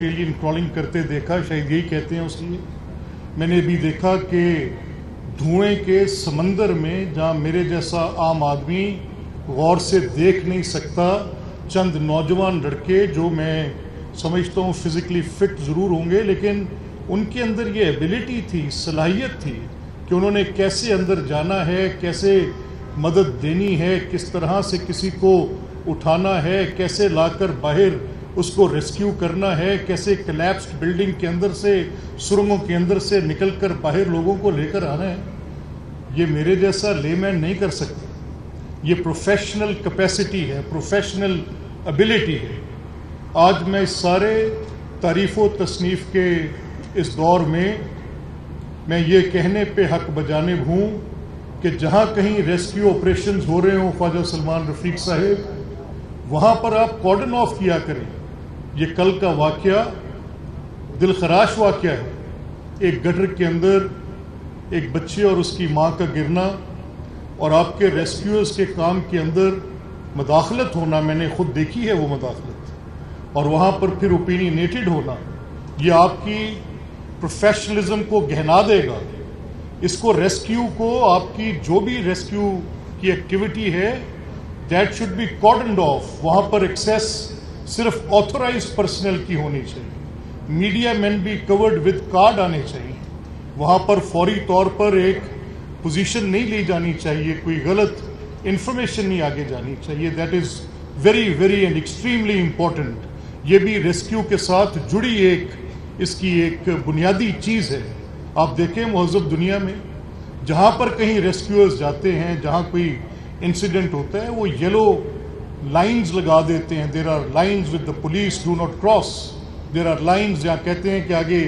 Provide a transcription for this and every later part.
Alien crawling करते देखा, शायद यही कहते हैं उसलिए। मैंने भी देखा कि धुएं के समंदर में जहाँ मेरे जैसा आम आदमी गौर से देख नहीं सकता, चंद नौजवान लड़के जो मैं समझता हूँ फिज़िकली फ़िट ज़रूर होंगे, लेकिन उनके अंदर ये एबिलिटी थी, सलाहियत थी कि उन्होंने कैसे अंदर जाना है, कैसे मदद देनी है, किस तरह से किसी को उठाना है, कैसे लाकर बाहर उसको रेस्क्यू करना है, कैसे कोलैप्स्ड बिल्डिंग के अंदर से, सुरंगों के अंदर से निकलकर बाहर लोगों को लेकर आना है। ये मेरे जैसा लेमैन नहीं कर सकता। ये प्रोफेशनल कैपेसिटी है, प्रोफेशनल एबिलिटी है। आज मैं इस सारे तारीफ़ व तसनीफ़ के इस दौर में मैं ये कहने पे हक बजानिब हूँ कि जहाँ कहीं रेस्क्यू ऑपरेशंस हो रहे हों ख्वाजा सलमान रफ़ीक साहब, वहाँ पर आप कॉर्डन ऑफ किया करें। ये कल का वाक़या दिलखराश वाक़या है। एक गटर के अंदर एक बच्चे और उसकी माँ का गिरना और आपके रेस्क्यूअर्स के काम के अंदर मदाखलत होना, मैंने ख़ुद देखी है वो मदाखलत, और वहाँ पर फिर ओपिनियनेटेड होना, ये आपकी प्रोफेशनलिज्म को गहना देगा। इसको रेस्क्यू को, आपकी जो भी रेस्क्यू की एक्टिविटी है, दैट शुड बी कॉर्डन्ड ऑफ। वहाँ पर एक्सेस सिर्फ ऑथोराइज्ड पर्सनल की होनी चाहिए। मीडिया मैन भी कवर्ड विद कार्ड आने चाहिए। वहाँ पर फौरी तौर पर एक पोजीशन नहीं ली जानी चाहिए, कोई गलत इंफॉर्मेशन नहीं आगे जानी चाहिए। That is very very and extremely important. ये भी रेस्क्यू के साथ जुड़ी इसकी एक बुनियादी चीज़ है। आप देखें मुहज़्ज़ब दुनिया में जहाँ पर कहीं रेस्क्यूअर्स जाते हैं, जहाँ कोई इंसिडेंट होता है, वो येलो लाइंस लगा देते हैं। There are lines with the police do not cross. There are lines जहाँ कहते हैं कि आगे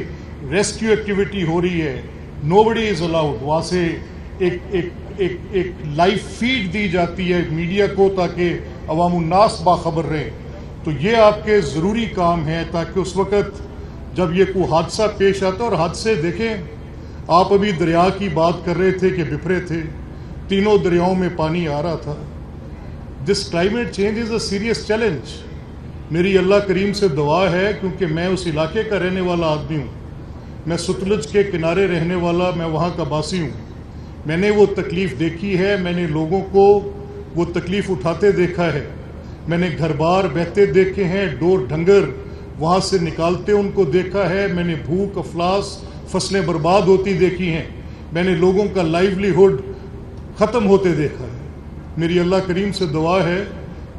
रेस्क्यू एक्टिविटी हो रही है, नोबडी इज़ अलाउड। वहाँ से एक लाइव फीड दी जाती है मीडिया को ताकि अवामुन्नास बाखबर रहें। तो ये आपके ज़रूरी काम है ताकि उस वक़्त जब ये कोई हादसा पेश आता है, और हादसे देखें, आप अभी दरिया की बात कर रहे थे कि बिखरे थे, तीनों दरियाओं में पानी आ रहा था। This climate change is a serious challenge. मेरी अल्लाह करीम से दुआ है, क्योंकि मैं उस इलाके का रहने वाला आदमी हूँ, मैं सतलुज के किनारे रहने वाला, मैं वहाँ का बासी हूँ। मैंने वो तकलीफ़ देखी है, मैंने लोगों को वो तकलीफ़ उठाते देखा है, मैंने घर बार बहते देखे हैं, डोर ढंगर वहाँ से निकालते उनको देखा है, मैंने भूख अफलास, फसलें बर्बाद होती देखी हैं, मैंने लोगों का लाइवलीहुड ख़त्म होते देखा है। मेरी अल्लाह करीम से दुआ है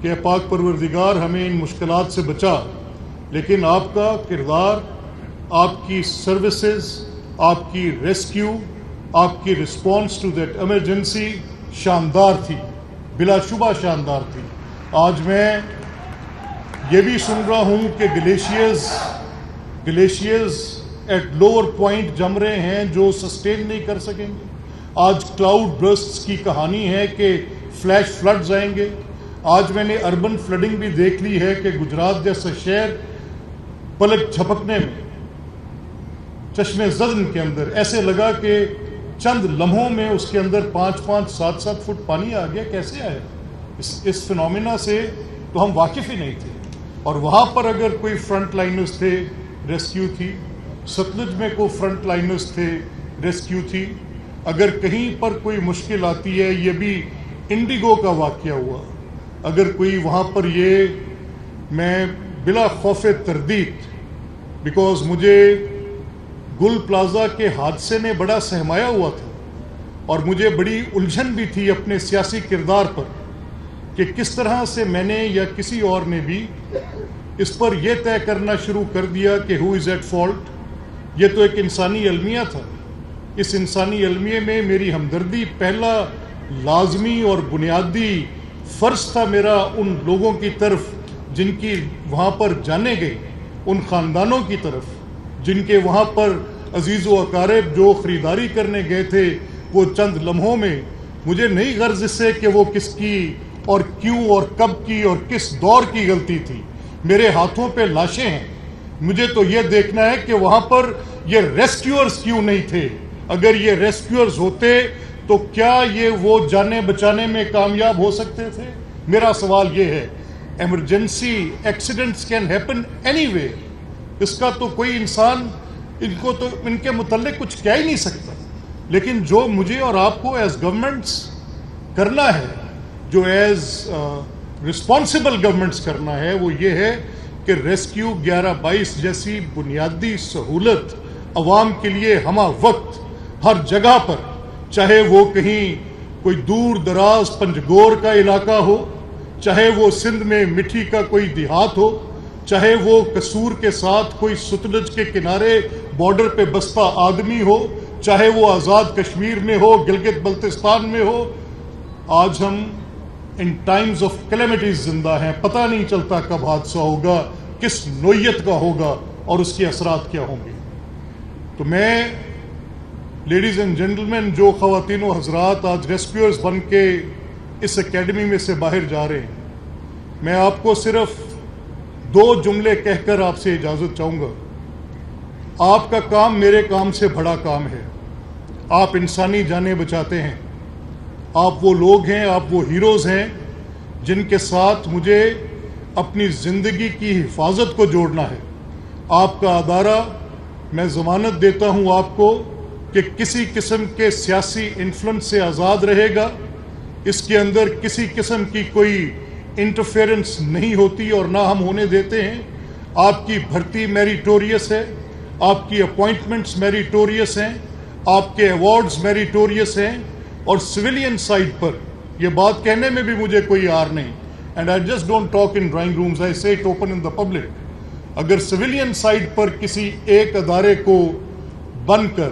कि पाक परवरदिगार हमें इन मुश्किलात से बचा। लेकिन आपका किरदार, आपकी सर्विसेज, आपकी रेस्क्यू, आपकी रिस्पॉन्स टू दैट एमरजेंसी शानदार थी, बिलाशुबा शानदार थी। आज मैं ये भी सुन रहा हूँ कि ग्लेशियर्स एट लोअर पॉइंट जम रहे हैं जो सस्टेन नहीं कर सकेंगे। आज क्लाउड बर्स्ट्स की कहानी है कि फ्लैश फ्लड्स आएंगे। आज मैंने अर्बन फ्लडिंग भी देख ली है कि गुजरात जैसा शहर पलक झपकने में, चश्मे ज़दन के अंदर ऐसे लगा कि चंद लम्हों में उसके अंदर 5-5, 7-7 फुट पानी आ गया। कैसे आया? इस फिनोमिना से तो हम वाकिफ़ ही नहीं थे। और वहाँ पर अगर कोई फ्रंट लाइनर्स थे, रेस्क्यू थी। सतलुज में कोई फ्रंट लाइनर्स थे, रेस्क्यू थी। अगर कहीं पर कोई मुश्किल आती है, ये भी इंडिगो का वाक़या हुआ, अगर कोई वहाँ पर, ये मैं बिला खौफ तरदीद, बिकॉज़ मुझे गुल प्लाज़ा के हादसे ने बड़ा सहमाया हुआ था और मुझे बड़ी उलझन भी थी अपने सियासी किरदार पर कि किस तरह से मैंने या किसी और ने भी इस पर यह तय करना शुरू कर दिया कि हु इज़ एट फॉल्ट। ये तो एक इंसानी अलमिया था। इस इंसानी अलमिये में मेरी हमदर्दी पहला लाजमी और बुनियादी फ़र्ज़ था मेरा उन लोगों की तरफ जिनकी वहाँ पर जाने गई, उन ख़ानदानों की तरफ जिनके वहाँ पर अजीज़ व अकारिब जो ख़रीदारी करने गए थे, वो चंद लम्हों में, मुझे नहीं गर्ज इससे कि वो किसकी और क्यों और कब की और किस दौर की गलती थी। मेरे हाथों पे लाशें हैं, मुझे तो ये देखना है कि वहाँ पर ये रेस्क्यूअर्स क्यों नहीं थे। अगर ये रेस्क्यूअर्स होते तो क्या ये वो जाने बचाने में कामयाब हो सकते थे? मेरा सवाल ये है। Emergency accidents can happen anywhere. اس کا تو کوئی انسان ان کو تو ان کے متعلق کچھ کہہ ہی نہیں سکتا. لیکن جو مجھے اور آپ کو ایز گورنمنٹس کرنا ہے, جو ایز رسپانسبل گورنمنٹس کرنا ہے, وہ یہ ہے کہ ریسکیو 1122 جیسی بنیادی سہولت عوام کے لیے ہمہ وقت ہر جگہ پر, چاہے وہ کہیں کوئی دور دراز پنجگور کا علاقہ ہو, چاہے وہ سندھ میں مٹھی کا کوئی دیہات ہو, چاہے وہ قصور کے ساتھ کوئی ستلج کے کنارے بارڈر پہ بستا آدمی ہو, چاہے وہ آزاد کشمیر میں ہو, گلگت بلتستان میں ہو. آج ہم ان ٹائمز آف کلیمٹیز زندہ ہیں. پتہ نہیں چلتا کب حادثہ ہوگا, کس نوعیت کا ہوگا اور اس کے اثرات کیا ہوں گے. تو میں لیڈیز اینڈ جینٹلمین, جو خواتین و حضرات آج ریسکیورز بن کے اس اکیڈمی میں سے باہر جا رہے ہیں, میں آپ کو صرف 2 جملے کہہ کر آپ سے اجازت چاہوں گا. آپ کا کام میرے کام سے بڑا کام ہے. آپ انسانی جانیں بچاتے ہیں. آپ وہ لوگ ہیں, آپ وہ ہیروز ہیں جن کے ساتھ مجھے اپنی زندگی کی حفاظت کو جوڑنا ہے. آپ کا ادارہ, میں ضمانت دیتا ہوں آپ کو کہ کسی قسم کے سیاسی انفلوئنس سے آزاد رہے گا. اس کے اندر کسی قسم کی کوئی انٹرفیئرنس نہیں ہوتی اور نہ ہم ہونے دیتے ہیں. آپ کی بھرتی میریٹوریس ہے, آپ کی اپوائنٹمنٹس میریٹوریس ہیں, آپ کے ایوارڈز میریٹوریس ہیں. اور سویلین سائڈ پر یہ بات کہنے میں بھی مجھے کوئی آر نہیں, and I just don't talk in drawing rooms, I say it open in the public. اگر سویلین سائڈ پر کسی ایک ادارے کو بن کر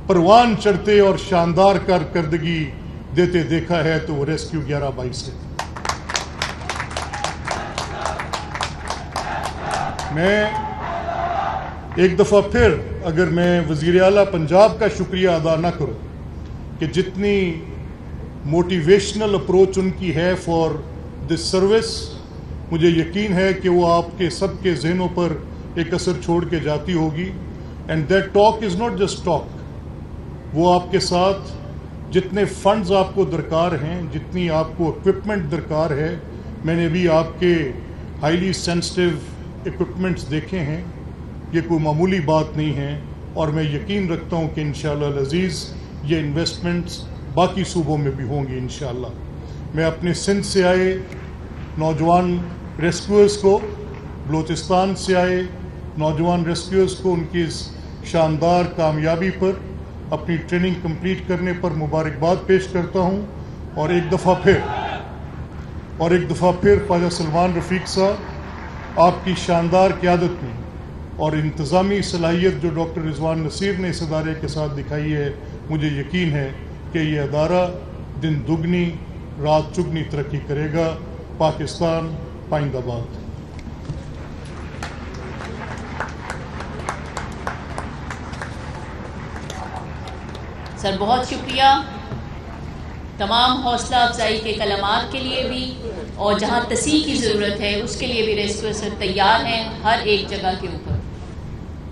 پروان چڑھتے اور شاندار کارکردگی دیتے دیکھا ہے تو وہ ریسکیو 1122 ہے. میں ایک دفعہ پھر اگر میں وزیر اعلیٰ پنجاب کا شکریہ ادا نہ کروں کہ جتنی موٹیویشنل اپروچ ان کی ہے فار دس سروس, مجھے یقین ہے کہ وہ آپ کے سب کے ذہنوں پر ایک اثر چھوڑ کے جاتی ہوگی. And that talk is not just talk. وہ آپ کے ساتھ جتنے فنڈز آپ کو درکار ہیں, جتنی آپ کو اکوپمنٹ درکار ہے, میں نے بھی آپ کے ہائیلی سینسٹیو اکوپمنٹس دیکھے ہیں. یہ کوئی معمولی بات نہیں ہے, اور میں یقین رکھتا ہوں کہ انشاءاللہ العزیز یہ انویسٹمنٹس باقی صوبوں میں بھی ہوں گی انشاءاللہ. میں اپنے سندھ سے آئے نوجوان ریسکیورز کو, بلوچستان سے آئے نوجوان ریسکیورز کو ان کی اس شاندار کامیابی پر, اپنی ٹریننگ کمپلیٹ کرنے پر مبارکباد پیش کرتا ہوں. اور ایک دفعہ پھر خواجہ سلمان رفیق صاحب, آپ کی شاندار قیادت میں اور انتظامی صلاحیت جو ڈاکٹر رضوان نصیر نے اس ادارے کے ساتھ دکھائی ہے, مجھے یقین ہے کہ یہ ادارہ دن دگنی رات چگنی ترقی کرے گا. پاکستان پائند آباد. سر بہت شکریہ تمام حوصلہ افزائی کے کلمات کے لیے بھی, اور جہاں تصحیح کی ضرورت ہے اس کے لیے بھی ریسکیو سر تیار ہیں ہر ایک جگہ کے اوپر.